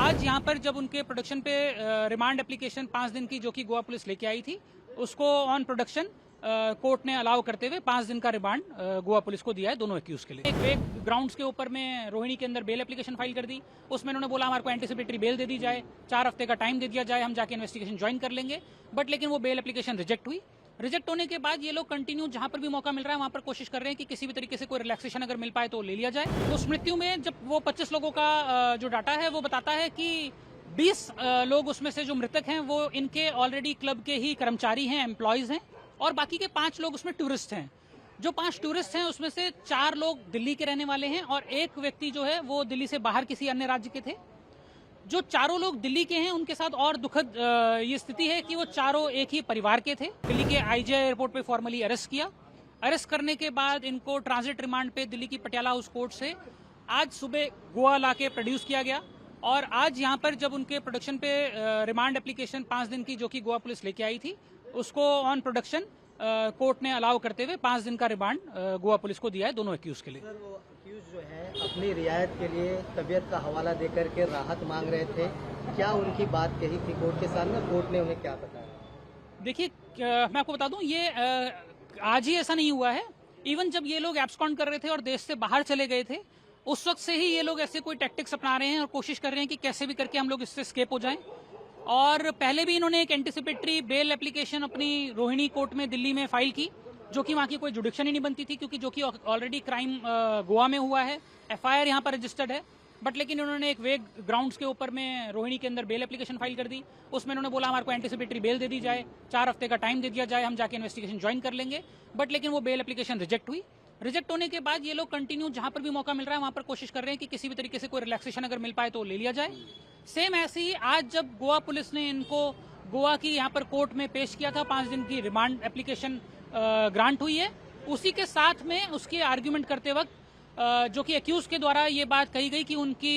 आज यहाँ पर जब उनके प्रोडक्शन पे रिमांड एप्लीकेशन 5 दिन की जो कि गोवा पुलिस लेके आई थी, उसको ऑन प्रोडक्शन कोर्ट ने अलाउ करते हुए 5 दिन का रिमांड गोवा पुलिस को दिया है दोनों एक्यूज के लिए। एक वेग ग्राउंड्स के ऊपर में रोहिणी के अंदर बेल एप्लीकेशन फाइल कर दी। उसमें उन्होंने बोला हमारे को एंटीसिपेटरी बेल दे दी जाए, 4 हफ्ते का टाइम दे दिया जाए, हम जाके इन्वेस्टिगेशन ज्वाइन कर लेंगे। बट लेकिन वो बेल एप्लीकेशन रिजेक्ट हुई। रिजेक्ट होने के बाद ये लोग कंटिन्यू जहां पर भी मौका मिल रहा है वहां पर कोशिश कर रहे हैं कि किसी भी तरीके से कोई रिलैक्सेशन अगर मिल पाए तो ले लिया जाए। उस मृत्यु में जब वो 25 लोगों का जो डाटा है वो बताता है कि 20 लोग उसमें से जो मृतक हैं वो इनके ऑलरेडी क्लब के ही कर्मचारी हैं, एम्प्लॉयज हैं, और बाकी के 5 लोग उसमें टूरिस्ट हैं। जो 5 टूरिस्ट हैं उसमें से 4 लोग दिल्ली के रहने वाले हैं और एक व्यक्ति जो है वो दिल्ली से बाहर किसी अन्य राज्य के थे। जो चारों लोग दिल्ली के हैं उनके साथ और दुखद ये स्थिति है कि वो चारों एक ही परिवार के थे। दिल्ली के आईजीआई एयरपोर्ट पे फॉर्मली अरेस्ट किया। अरेस्ट करने के बाद इनको ट्रांजिट रिमांड पे दिल्ली की पटियाला हाउस कोर्ट से आज सुबह गोवा लाके प्रोड्यूस किया गया। और आज यहाँ पर जब उनके प्रोडक्शन पे रिमांड एप्लीकेशन 5 दिन की जो कि गोवा पुलिस लेके आई थी, उसको ऑन प्रोडक्शन कोर्ट ने अलाउ करते हुए 5 दिन का रिमांड गोवा पुलिस को दिया है दोनों एक्यूज के लिए। सर, वो एक्यूज जो है अपनी रियायत के लिए तबीयत का हवाला देकर के राहत मांग रहे थे, क्या उनकी बात कही थी कोर्ट के सामने? कोर्ट ने उन्हें क्या बताया? देखिए, मैं आपको बता दूं, ये आज ही ऐसा नहीं हुआ है। इवन जब ये लोग एब्सकॉन्ड कर रहे थे और देश से बाहर चले गए थे, उस वक्त से ही ये लोग ऐसे कोई टैक्टिक्स अपना रहे हैं और कोशिश कर रहे हैं कि कैसे भी करके हम लोग इससे स्केप हो जाएं। और पहले भी इन्होंने एक एंटीसिपेटरी बेल एप्लीकेशन अपनी रोहिणी कोर्ट में दिल्ली में फाइल की, जो कि वहां की कोई जुडिक्शन ही नहीं बनती थी, क्योंकि जो कि ऑलरेडी क्राइम गोवा में हुआ है, एफआईआर यहां पर रजिस्टर्ड है। बट लेकिन उन्होंने एक वेग ग्राउंड्स के ऊपर में रोहिणी के अंदर बेल एप्लीकेशन फाइल कर दी। उसमें उन्होंने बोला हमारे को एंटीसिपेटरी बेल दे दी जाए, 4 हफ्ते का टाइम दे दिया जाए, हम जाके इन्वेस्टिगेशन ज्वाइन कर लेंगे। बट लेकिन वो बेल एप्लीकेशन रिजेक्ट हुई। रिजेक्ट होने के बाद ये लोग कंटिन्यू जहां पर भी मौका मिल रहा है वहां पर कोशिश कर रहे हैं कि किसी भी तरीके से कोई रिलैक्सेशन अगर मिल पाए तो ले लिया जाए। सेम ऐसे ही आज जब गोवा पुलिस ने इनको गोवा की यहाँ पर कोर्ट में पेश किया था, 5 दिन की रिमांड एप्लीकेशन ग्रांट हुई है। उसी के साथ में उसके आर्ग्यूमेंट करते वक्त जो कि एक्यूज के द्वारा ये बात कही गई कि उनकी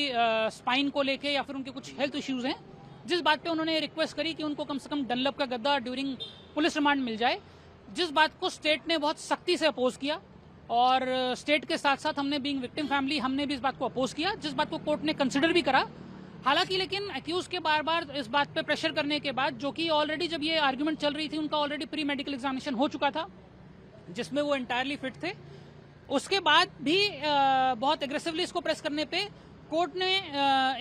स्पाइन को लेके या फिर उनके कुछ हेल्थ इश्यूज हैं, जिस बात पे उन्होंने रिक्वेस्ट करी कि उनको कम से कम डनलप का गद्दा ड्यूरिंग पुलिस रिमांड मिल जाए, जिस बात को स्टेट ने बहुत सख्ती से अपोज किया। और स्टेट के साथ साथ हमने बीइंग विक्टिम फैमिली हमने भी इस बात को अपोज किया, जिस बात को कोर्ट ने कंसिडर भी करा। हालांकि लेकिन एक्यूज के बार बार इस बात पे प्रेशर करने के बाद, जो कि ऑलरेडी जब ये आर्ग्यूमेंट चल रही थी उनका ऑलरेडी प्री मेडिकल एग्जामिनेशन हो चुका था जिसमें वो एंटायरली फिट थे, उसके बाद भी बहुत एग्रेसिवली इसको प्रेस करने पे कोर्ट ने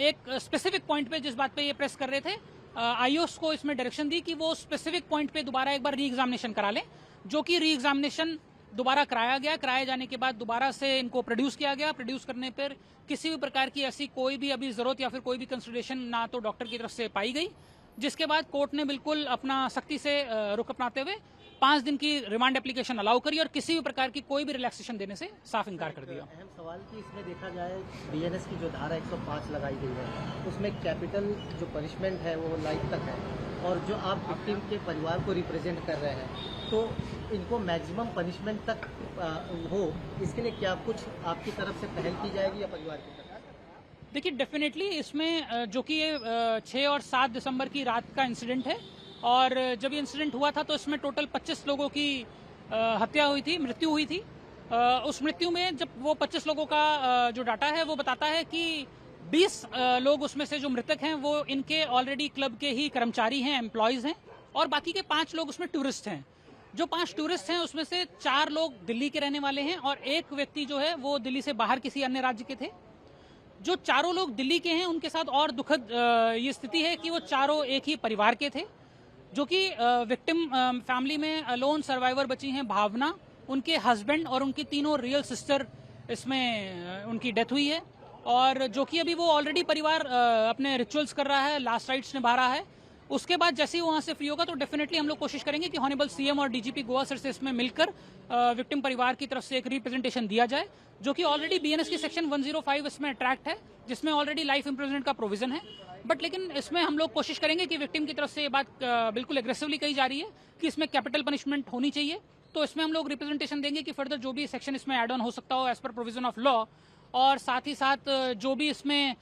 एक स्पेसिफिक पॉइंट पे जिस बात पे ये प्रेस कर रहे थे, आईओएस को इसमें डायरेक्शन दी कि वो स्पेसिफिक पॉइंट पे दोबारा एक बार री एग्जामिनेशन करा लें, जो कि री एग्जामिनेशन दोबारा कराया गया। कराए जाने के बाद दोबारा से इनको प्रोड्यूस किया गया। प्रोड्यूस करने पर किसी भी प्रकार की ऐसी कोई भी अभी जरूरत या फिर कोई भी कंसिडरेशन ना तो डॉक्टर की तरफ से पाई गई, जिसके बाद कोर्ट ने बिल्कुल अपना सख्ती से रुख अपनाते हुए 5 दिन की रिमांड एप्लीकेशन अलाउ करी और किसी भी प्रकार की कोई भी रिलैक्सेशन देने से साफ इनकार कर दिया। अहम सवाल कि इसमें देखा जाए बीएनएस की जो धारा 105 लगाई गई है, उसमें कैपिटल जो पनिशमेंट है वो लाइफ तक है, और जो आप विक्टिम के परिवार को रिप्रेजेंट कर रहे हैं तो इनको मैक्सिमम पनिशमेंट तक हो, इसके लिए क्या कुछ आपकी तरफ से पहल की जाएगी या परिवार की तरफ? देखिए, डेफिनेटली इसमें जो कि ये 6 और 7 दिसंबर की रात का इंसिडेंट है, और जब ये इंसिडेंट हुआ था तो इसमें टोटल 25 लोगों की हत्या हुई थी, मृत्यु हुई थी। उस मृत्यु में जब वो 25 लोगों का जो डाटा है वो बताता है कि 20 लोग उसमें से जो मृतक हैं वो इनके ऑलरेडी क्लब के ही कर्मचारी हैं, एम्प्लॉयज हैं, और बाकी के 5 लोग उसमें टूरिस्ट हैं। जो 5 टूरिस्ट हैं उसमें से 4 लोग दिल्ली के रहने वाले हैं और एक व्यक्ति जो है वो दिल्ली से बाहर किसी अन्य राज्य के थे। जो चारों लोग दिल्ली के हैं उनके साथ और दुखद ये स्थिति है कि वो चारों एक ही परिवार के थे। जो कि विक्टिम फैमिली में अलोन सर्वाइवर बची हैं भावना, उनके हस्बैंड और उनकी तीनों रियल सिस्टर, इसमें उनकी डेथ हुई है। और जो कि अभी वो ऑलरेडी परिवार अपने रिचुअल्स कर रहा है, लास्ट राइट्स निभा रहा है। उसके बाद जैसे ही वहां से फ्री होगा तो डेफिनेटली हम लोग कोशिश करेंगे कि हॉनेबल सीएम और डीजीपी गोवा सर से इसमें मिलकर विक्टिम परिवार की तरफ से एक रिप्रेजेंटेशन दिया जाए, जो कि ऑलरेडी बीएनएस की सेक्शन 105 इसमें अट्रैक्ट है, जिसमें ऑलरेडी लाइफ इम्प्रिजनमेंट का प्रोविजन है। बट लेकिन इसमें हम लोग कोशिश करेंगे कि विक्टिम की तरफ से ये बात बिल्कुल एग्रेसिवली कही जा रही है कि इसमें कैपिटल पनिशमेंट होनी चाहिए, तो इसमें हम लोग रिप्रेजेंटेशन देंगे कि फर्दर जो भी सेक्शन इसमें एड ऑन हो सकता हो as per provision of law, और साथ ही साथ जो भी इसमें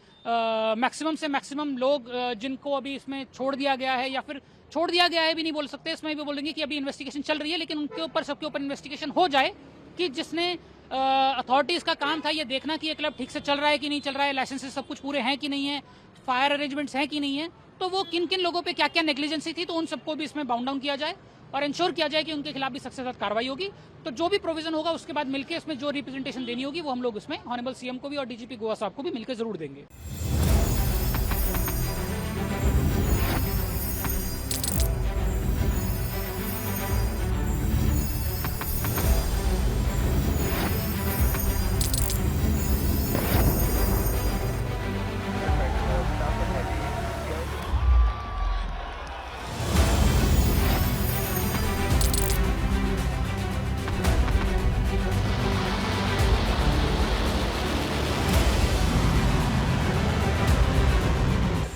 मैक्सिमम से मैक्सिमम लोग जिनको अभी इसमें छोड़ दिया गया है, या फिर छोड़ दिया गया है भी नहीं बोल सकते, इसमें भी बोलेंगे कि अभी इन्वेस्टिगेशन चल रही है, लेकिन उनके ऊपर सबके ऊपर इन्वेस्टिगेशन हो जाए कि जिसने अथॉरिटीज का काम था ये देखना कि ये क्लब ठीक से चल रहा है कि नहीं चल रहा है, लाइसेंसेस सब कुछ पूरे हैं कि नहीं है, फायर अरेंजमेंट्स हैं कि नहीं है, तो वो किन किन लोगों पे क्या क्या नेग्लिजेंसी थी, तो उन सबको भी इसमें बाउंड डाउन किया जाए और इंश्योर किया जाए कि उनके खिलाफ भी सख्त से सख्त कार्रवाई होगी। तो जो भी प्रोविजन होगा उसके बाद मिलकर इसमें जो रिप्रेजेंटेशन देनी होगी वो हम लोग इसमें ऑनरेबल सीएम को भी और डीजीपी गोवा साहब को भी मिलकर जरूर देंगे।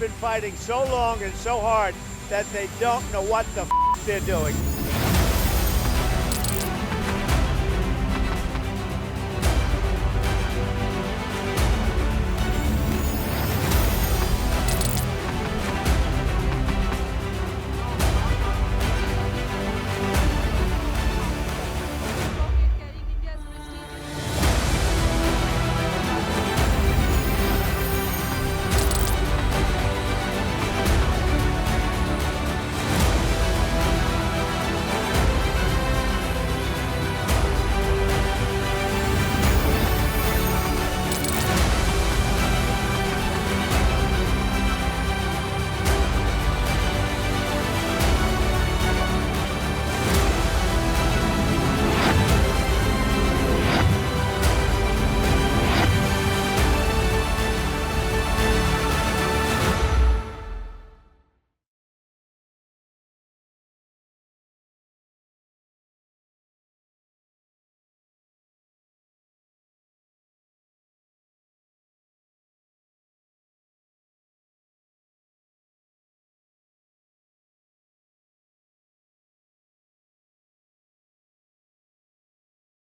Been fighting so long and so hard that they don't know what the they're doing.